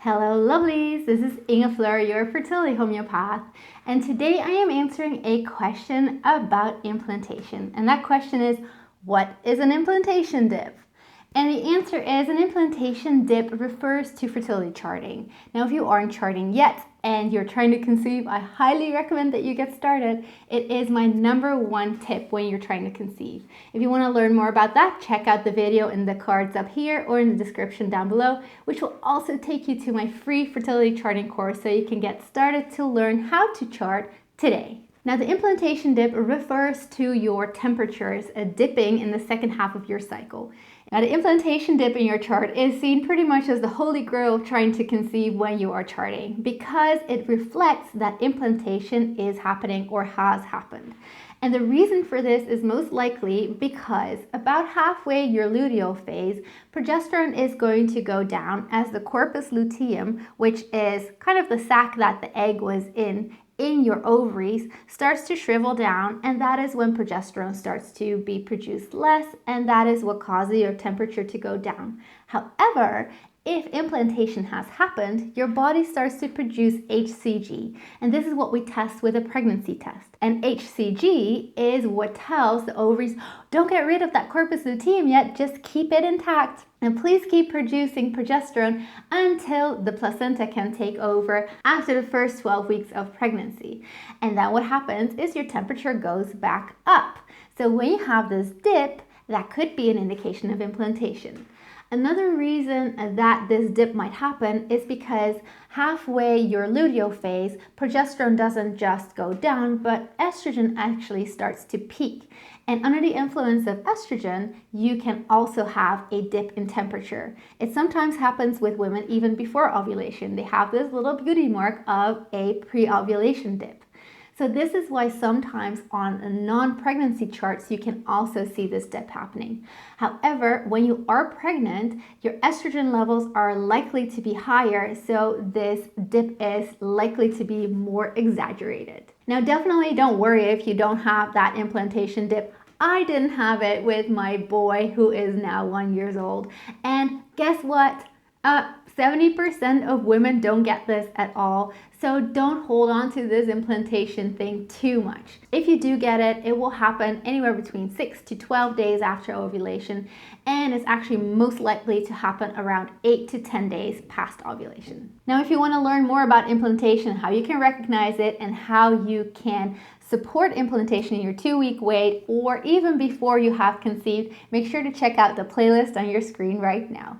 Hello lovelies, this is Inga Fleur, your fertility homeopath, and today I am answering a question about implantation. And that question is, what is an implantation dip? And the answer is, an implantation dip refers to fertility charting. Now, if you aren't charting yet and you're trying to conceive, I highly recommend that you get started. It is my #1 tip when you're trying to conceive. If you want to learn more about that, check out the video in the cards up here or in the description down below, which will also take you to my free fertility charting course so you can get started to learn how to chart today. Now, the implantation dip refers to your temperatures dipping in the second half of your cycle. Now, the implantation dip in your chart is seen pretty much as the holy grail of trying to conceive when you are charting, because it reflects that implantation is happening or has happened. And the reason for this is most likely because about halfway your luteal phase, progesterone is going to go down as the corpus luteum, which is kind of the sac that the egg was in your ovaries, starts to shrivel down, and that is when progesterone starts to be produced less, and that is what causes your temperature to go down. However, if implantation has happened, your body starts to produce HCG, and this is what we test with a pregnancy test. And HCG is what tells the ovaries, don't get rid of that corpus luteum yet, just keep it intact. And please keep producing progesterone until the placenta can take over after the first 12 weeks of pregnancy. And then what happens is your temperature goes back up. So when you have this dip, that could be an indication of implantation. Another reason that this dip might happen is because halfway your luteal phase, progesterone doesn't just go down, but estrogen actually starts to peak. And under the influence of estrogen, you can also have a dip in temperature. It sometimes happens with women even before ovulation. They have this little beauty mark of a pre-ovulation dip. So this is why sometimes on non-pregnancy charts, you can also see this dip happening. However, when you are pregnant, your estrogen levels are likely to be higher, so this dip is likely to be more exaggerated. Now, definitely don't worry if you don't have that implantation dip. I didn't have it with my boy who is now 1 year old. And guess what? 70% of women don't get this at all, so don't hold on to this implantation thing too much. If you do get it, it will happen anywhere between 6 to 12 days after ovulation, and it's actually most likely to happen around 8 to 10 days past ovulation. Now, if you want to learn more about implantation, how you can recognize it, and how you can support implantation in your 2-week wait, or even before you have conceived, make sure to check out the playlist on your screen right now.